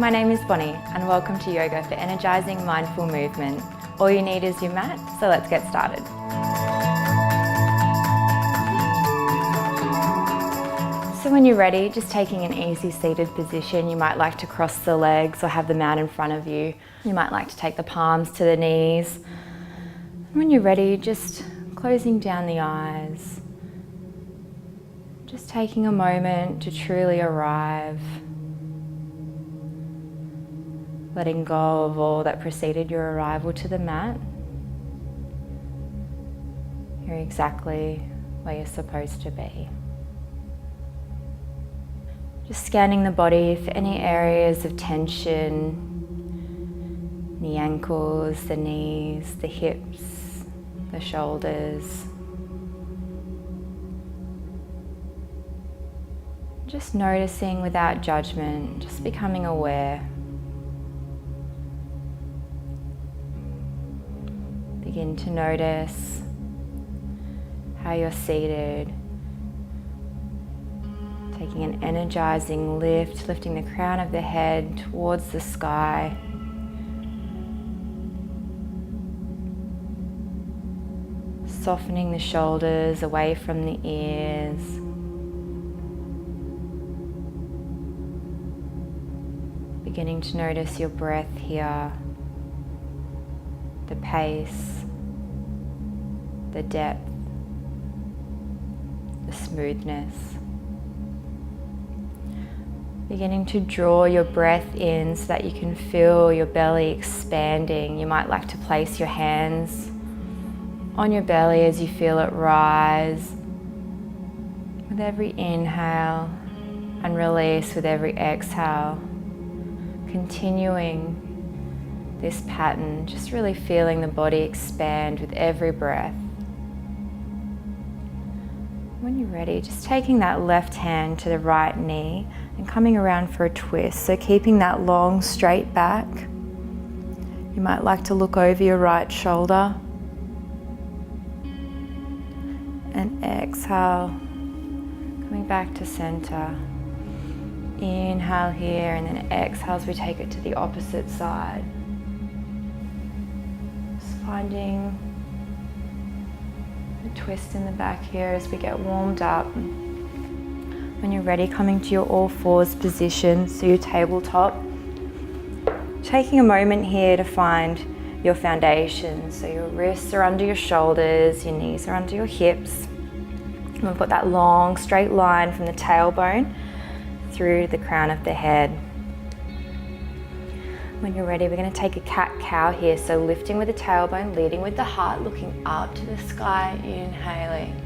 my name is Bonnie and welcome to Yoga for Energising Mindful Movement. All you need is your mat, so let's get started. So when you're ready, just taking an easy seated position, you might like to cross the legs or have the mat in front of you. You might like to take the palms to the knees. When you're ready, just closing down the eyes. Just taking a moment to truly arrive. Letting go of all that preceded your arrival to the mat. You're exactly where you're supposed to be. Just scanning the body for any areas of tension, the ankles, the knees, the hips, the shoulders. Just noticing without judgment, just becoming aware. Begin to notice how you're seated, taking an energizing lift, lifting the crown of the head towards the sky. Softening the shoulders away from the ears. Beginning to notice your breath here, the pace, the depth, the smoothness. Beginning to draw your breath in so that you can feel your belly expanding. You might like to place your hands on your belly as you feel it rise. With every inhale and release with every exhale. Continuing this pattern, just really feeling the body expand with every breath. When you're ready, just taking that left hand to the right knee and coming around for a twist. So keeping that long straight back. You might like to look over your right shoulder. And exhale, coming back to center. Inhale here and then exhale as we take it to the opposite side. Just finding a twist in the back here as we get warmed up. When you're ready, coming to your all fours position, so your tabletop. Taking a moment here to find your foundation. So your wrists are under your shoulders, your knees are under your hips. And we've got that long straight line from the tailbone through the crown of the head. When you're ready, we're going to take a cat-cow here. So lifting with the tailbone, leading with the heart, looking up to the sky, inhaling.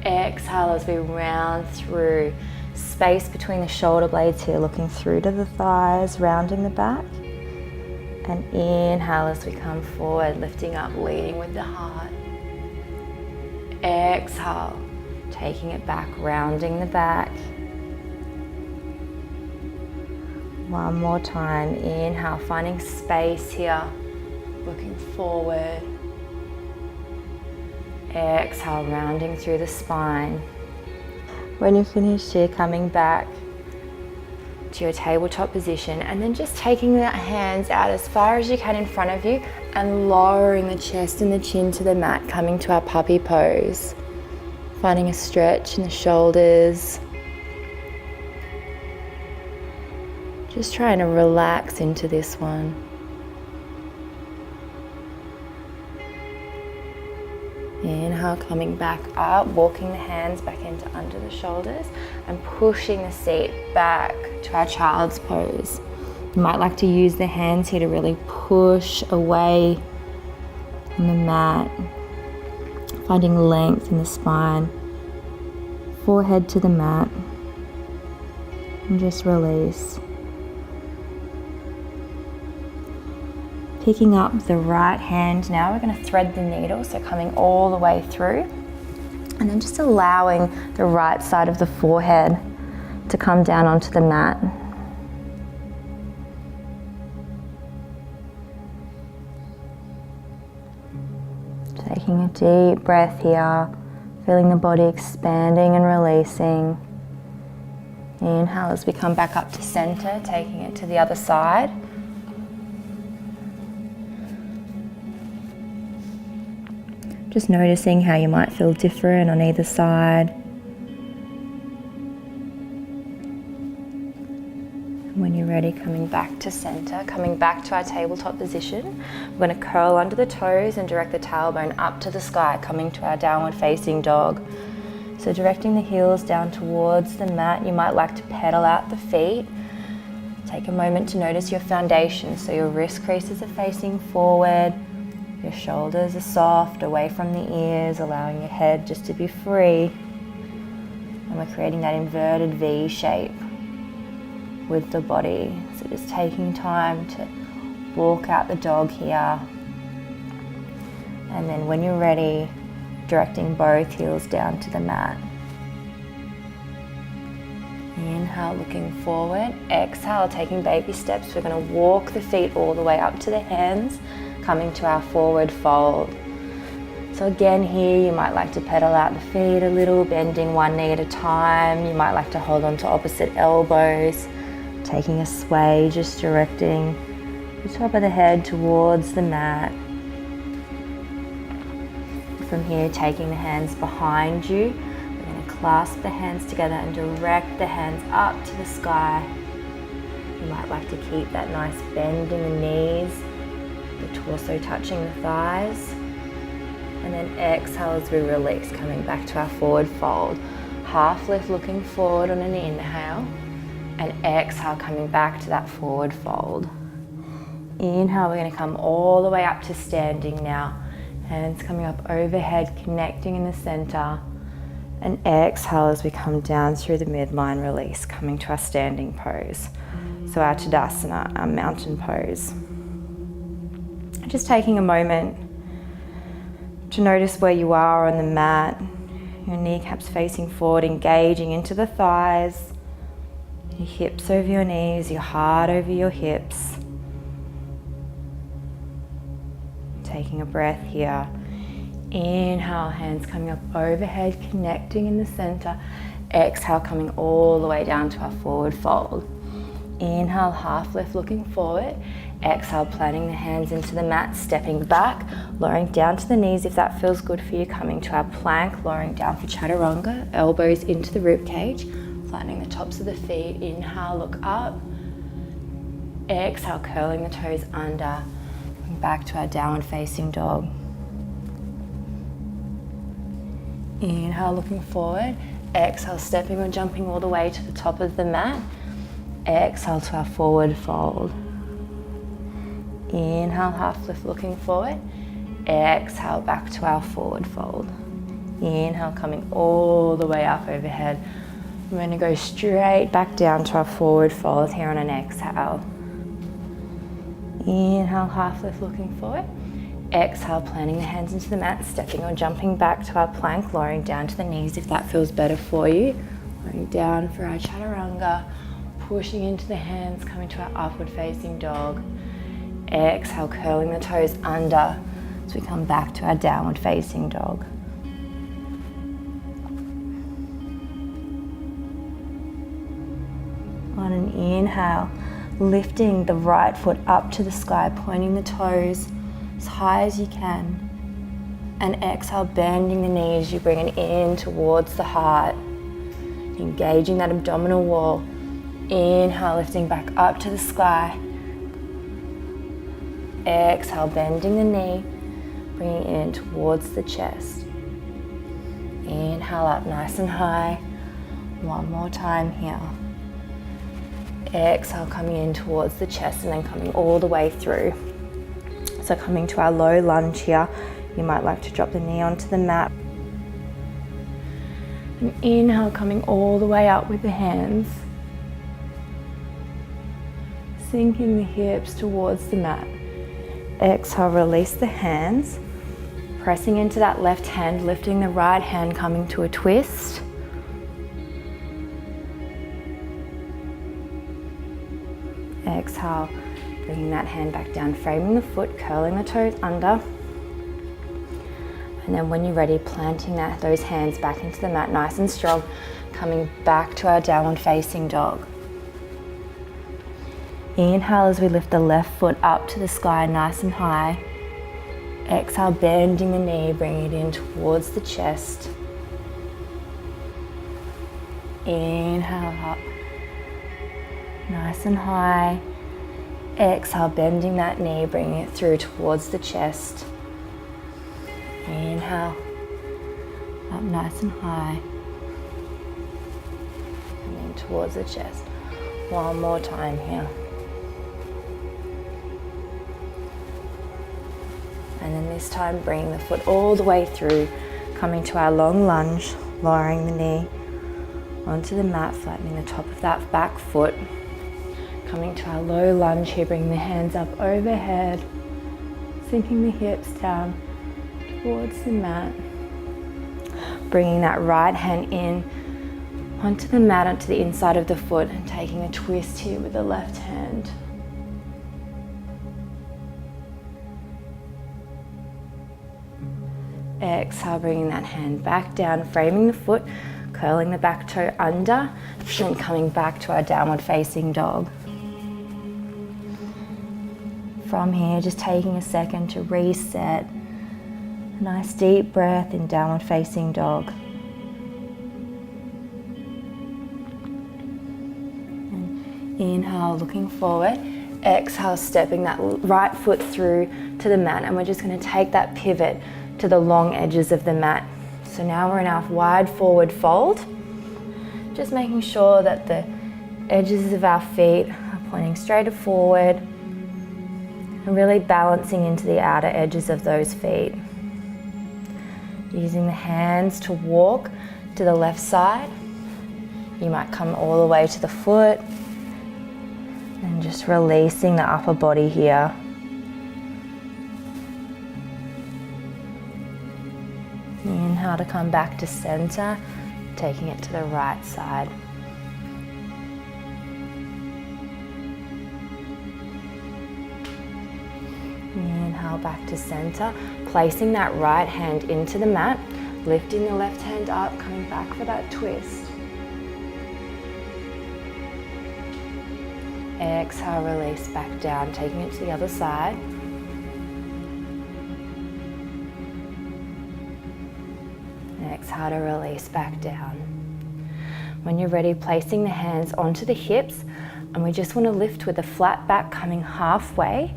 Exhale as we round through. Space between the shoulder blades here, looking through to the thighs, rounding the back. And inhale as we come forward, lifting up, leading with the heart. Exhale, taking it back, rounding the back. One more time, inhale, finding space here, looking forward. Exhale, rounding through the spine. When you're finished here, coming back to your tabletop position and then just taking the hands out as far as you can in front of you and lowering the chest and the chin to the mat, coming to our puppy pose. Finding a stretch in the shoulders. Just trying to relax into this one. Inhale, coming back up, walking the hands back into under the shoulders and pushing the seat back to our child's pose. You might like to use the hands here to really push away from the mat, finding length in the spine, forehead to the mat, and just release. Picking up the right hand now, we're going to thread the needle, so coming all the way through. And then just allowing the right side of the forehead to come down onto the mat. Taking a deep breath here, feeling the body expanding and releasing. Inhale as we come back up to center, taking it to the other side. Just noticing how you might feel different on either side. When you're ready, coming back to center, coming back to our tabletop position. We're going to curl under the toes and direct the tailbone up to the sky, coming to our downward facing dog. So directing the heels down towards the mat, you might like to pedal out the feet. Take a moment to notice your foundation. So your wrist creases are facing forward, your shoulders are soft, away from the ears, allowing your head just to be free. And we're creating that inverted V shape with the body. So just taking time to walk out the dog here. And then when you're ready, directing both heels down to the mat. Inhale, looking forward. Exhale, taking baby steps. We're going to walk the feet all the way up to the hands, coming to our forward fold. So again here, you might like to pedal out the feet a little, bending one knee at a time. You might like to hold on to opposite elbows, taking a sway, just directing the top of the head towards the mat. From here, taking the hands behind you, we're going to clasp the hands together and direct the hands up to the sky. You might like to keep that nice bend in the knees, the torso touching the thighs. And then exhale as we release, coming back to our forward fold. Half lift, looking forward on an inhale. And exhale, coming back to that forward fold. Inhale, we're going to come all the way up to standing now. Hands coming up overhead, connecting in the center. And exhale as we come down through the midline, release, coming to our standing pose. So our Tadasana, our mountain pose. Just taking a moment to notice where you are on the mat. Your kneecaps facing forward, engaging into the thighs. Your hips over your knees, your heart over your hips. Taking a breath here. Inhale, hands coming up overhead, connecting in the center. Exhale, coming all the way down to our forward fold. Inhale, half lift, looking forward. Exhale, planting the hands into the mat, stepping back, lowering down to the knees if that feels good for you. Coming to our plank, lowering down for chaturanga, elbows into the rib cage, flattening the tops of the feet. Inhale, look up. Exhale, curling the toes under. Back to our downward facing dog. Inhale, looking forward. Exhale, stepping or jumping all the way to the top of the mat. Exhale to our forward fold. Inhale, half lift, looking forward. Exhale, back to our forward fold. Inhale, coming all the way up overhead. We're going to go straight back down to our forward fold here on an exhale. Inhale, half lift, looking forward. Exhale, planting the hands into the mat, stepping or jumping back to our plank, lowering down to the knees if that feels better for you. Lowering down for our chaturanga, pushing into the hands, coming to our upward facing dog. Exhale, curling the toes under as we come back to our downward facing dog. On an inhale, lifting the right foot up to the sky, pointing the toes as high as you can. And exhale, bending the knees, you bring it in towards the heart, engaging that abdominal wall. Inhale, lifting back up to the sky. Exhale, bending the knee, bringing it in towards the chest. Inhale up nice and high. One more time here. Exhale, coming in towards the chest and then coming all the way through. So coming to our low lunge here, you might like to drop the knee onto the mat. And inhale, coming all the way up with the hands. Sinking the hips towards the mat. Exhale, release the hands. Pressing into that left hand, lifting the right hand, coming to a twist. Exhale, bringing that hand back down, framing the foot, curling the toes under. And then when you're ready, planting those hands back into the mat nice and strong, coming back to our downward facing dog. Inhale as we lift the left foot up to the sky nice and high. Exhale, bending the knee, bring it in towards the chest. Inhale up, nice and high. Exhale, bending that knee, bringing it through towards the chest. Inhale, up nice and high. And then towards the chest. One more time here. And then this time, bring the foot all the way through, coming to our long lunge, lowering the knee onto the mat, flattening the top of that back foot. Coming to our low lunge here, bring the hands up overhead, sinking the hips down towards the mat. Bringing that right hand in onto the mat, onto the inside of the foot, and taking a twist here with the left hand. Exhale, bringing that hand back down, framing the foot, curling the back toe under, and then coming back to our downward facing dog. From here, just taking a second to reset. A nice deep breath in downward facing dog. And inhale, looking forward. Exhale, stepping that right foot through to the mat, and we're just going to take that pivot to the long edges of the mat. So now we're in our wide forward fold. Just making sure that the edges of our feet are pointing straight forward and really balancing into the outer edges of those feet. Using the hands to walk to the left side. You might come all the way to the foot and just releasing the upper body here. Inhale to come back to center, taking it to the right side. Inhale back to center, placing that right hand into the mat, lifting the left hand up, coming back for that twist. Exhale, release back down, taking it to the other side. Exhale to release back down. When you're ready, placing the hands onto the hips, and we just want to lift with the flat back coming halfway,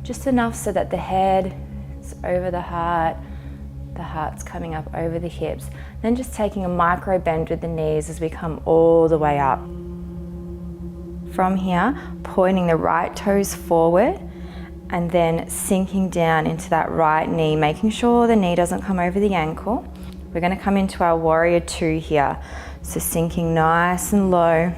just enough so that the head is over the heart's coming up over the hips. Then just taking a micro bend with the knees as we come all the way up. From here, pointing the right toes forward and then sinking down into that right knee, making sure the knee doesn't come over the ankle. We're going to come into our warrior two here. So sinking nice and low,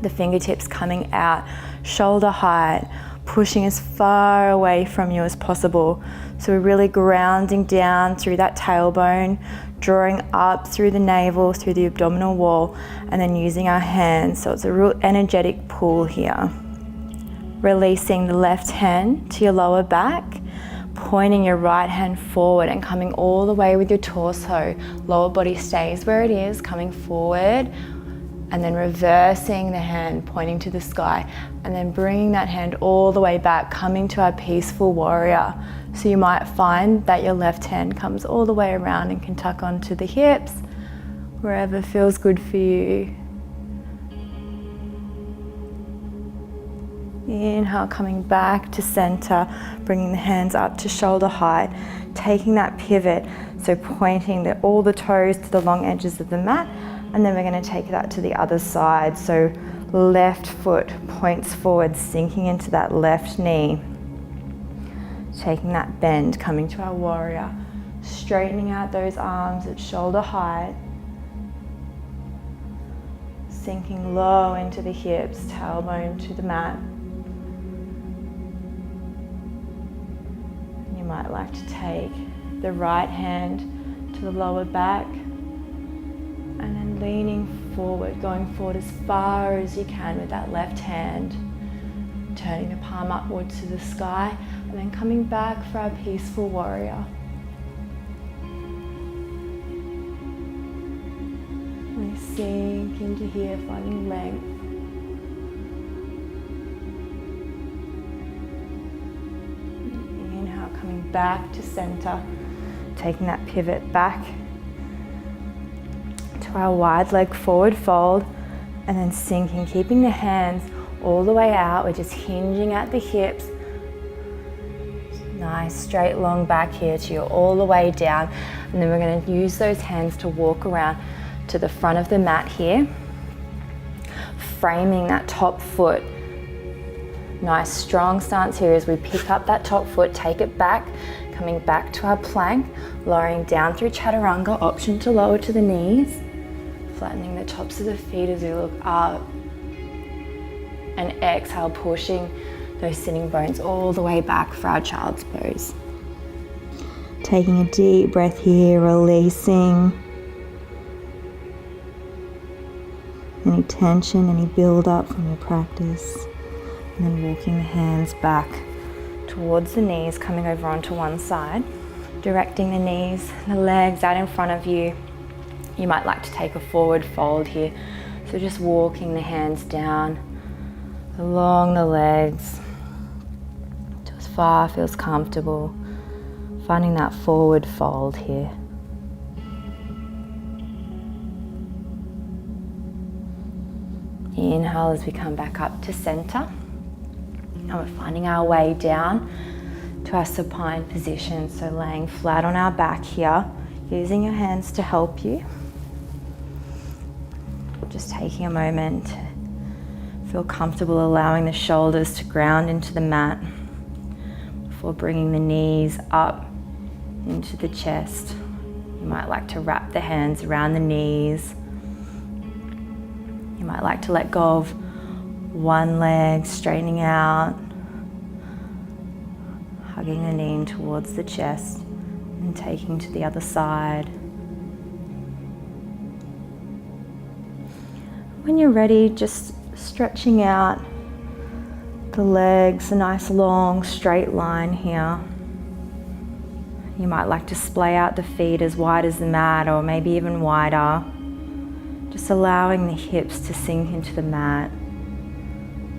the fingertips coming out, shoulder height, pushing as far away from you as possible. So we're really grounding down through that tailbone, drawing up through the navel, through the abdominal wall, and then using our hands. So it's a real energetic pull here. Releasing the left hand to your lower back, pointing your right hand forward and coming all the way with your torso. Lower body stays where it is, coming forward, and then reversing the hand, pointing to the sky, and then bringing that hand all the way back, coming to our peaceful warrior. So you might find that your left hand comes all the way around and can tuck onto the hips, wherever feels good for you. Inhale, coming back to center, bringing the hands up to shoulder height, taking that pivot, so pointing all the toes to the long edges of the mat, and then we're going to take that to the other side. So left foot points forward, sinking into that left knee, taking that bend, coming to our warrior, straightening out those arms at shoulder height, sinking low into the hips, tailbone to the mat. You might like to take the right hand to the lower back and then leaning forward, going forward as far as you can with that left hand, turning the palm upwards to the sky, and then coming back for our peaceful warrior. Really sink into here, finding length. Inhale, coming back to center. Taking that pivot back to our wide leg forward fold, and then sinking, keeping the hands all the way out. We're just hinging at the hips. Nice straight long back here to you all the way down. And then we're going to use those hands to walk around to the front of the mat here, framing that top foot. Nice strong stance here as we pick up that top foot, take it back, coming back to our plank, lowering down through chaturanga, option to lower to the knees, flattening the tops of the feet as we look up, and exhale, pushing those sitting bones all the way back for our child's pose. Taking a deep breath here, releasing any tension, any build up from your practice, and then walking the hands back towards the knees, coming over onto one side, directing the knees, the legs out in front of you. You might like to take a forward fold here, so just walking the hands down along the legs to as far feels comfortable, finding that forward fold here. Inhale as we come back up to center, and we're finding our way down to our supine position, so laying flat on our back here, using your hands to help you. Just taking a moment to feel comfortable, allowing the shoulders to ground into the mat before bringing the knees up into the chest. You might like to wrap the hands around the knees. You might like to let go of one leg, straightening out, hugging the knee in towards the chest, and taking to the other side. When you're ready, just stretching out the legs, a nice long straight line here. You might like to splay out the feet as wide as the mat, or maybe even wider. Just allowing the hips to sink into the mat,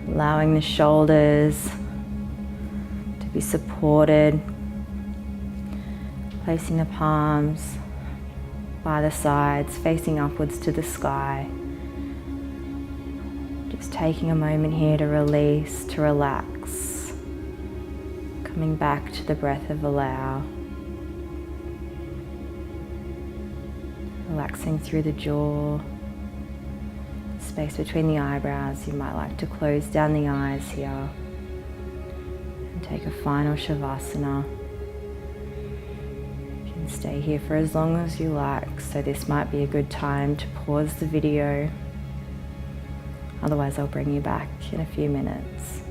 allowing the shoulders to be supported, placing the palms by the sides, facing upwards to the sky. Just taking a moment here to release, to relax, coming back to the breath of allow. Relaxing through the jaw, space between the eyebrows. You might like to close down the eyes here and take a final shavasana. You can stay here for as long as you like, so this might be a good time to pause the video. Otherwise, I'll bring you back in a few minutes.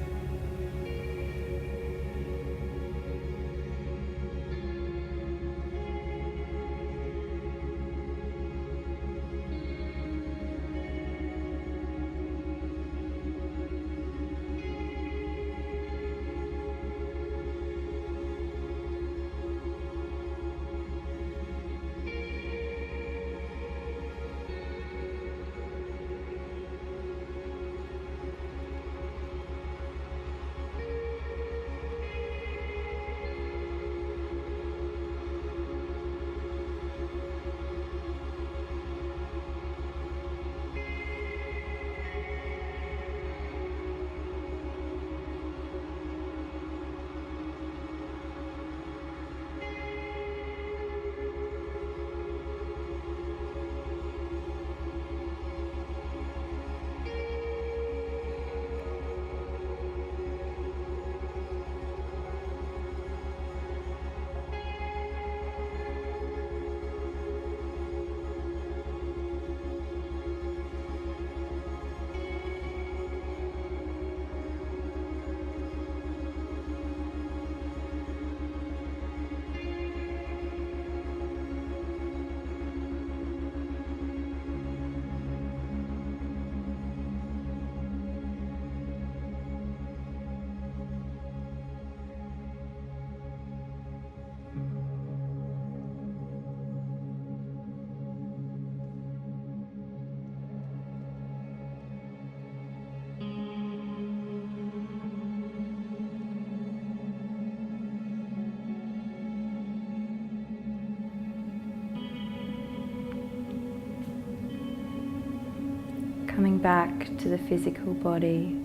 coming back to the physical body.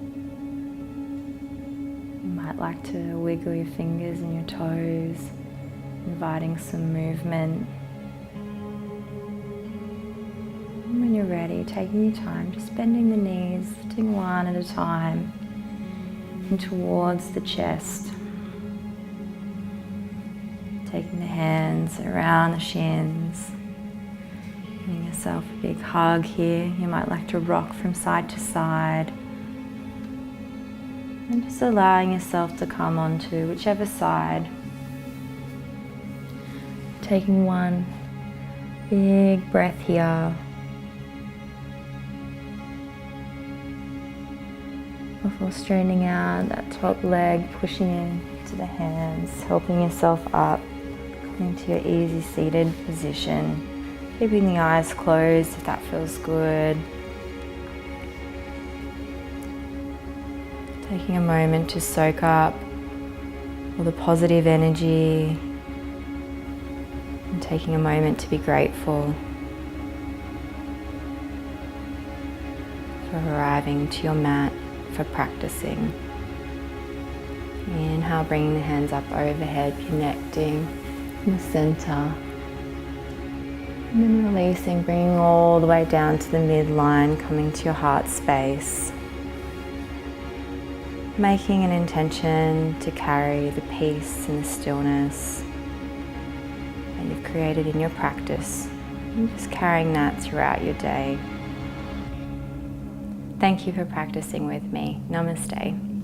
You might like to wiggle your fingers and your toes, inviting some movement. And when you're ready, taking your time, just bending the knees, lifting one at a time, and towards the chest. Taking the hands around the shins. Giving yourself a big hug here. You might like to rock from side to side. And just allowing yourself to come onto whichever side. Taking one big breath here. Before straightening out that top leg, pushing into the hands, helping yourself up, coming to your easy seated position. Keeping the eyes closed if that feels good. Taking a moment to soak up all the positive energy and taking a moment to be grateful for arriving to your mat for practicing. Inhale, bringing the hands up overhead, connecting in the center. And then releasing, bringing all the way down to the midline, coming to your heart space. Making an intention to carry the peace and the stillness that you've created in your practice. And just carrying that throughout your day. Thank you for practicing with me. Namaste.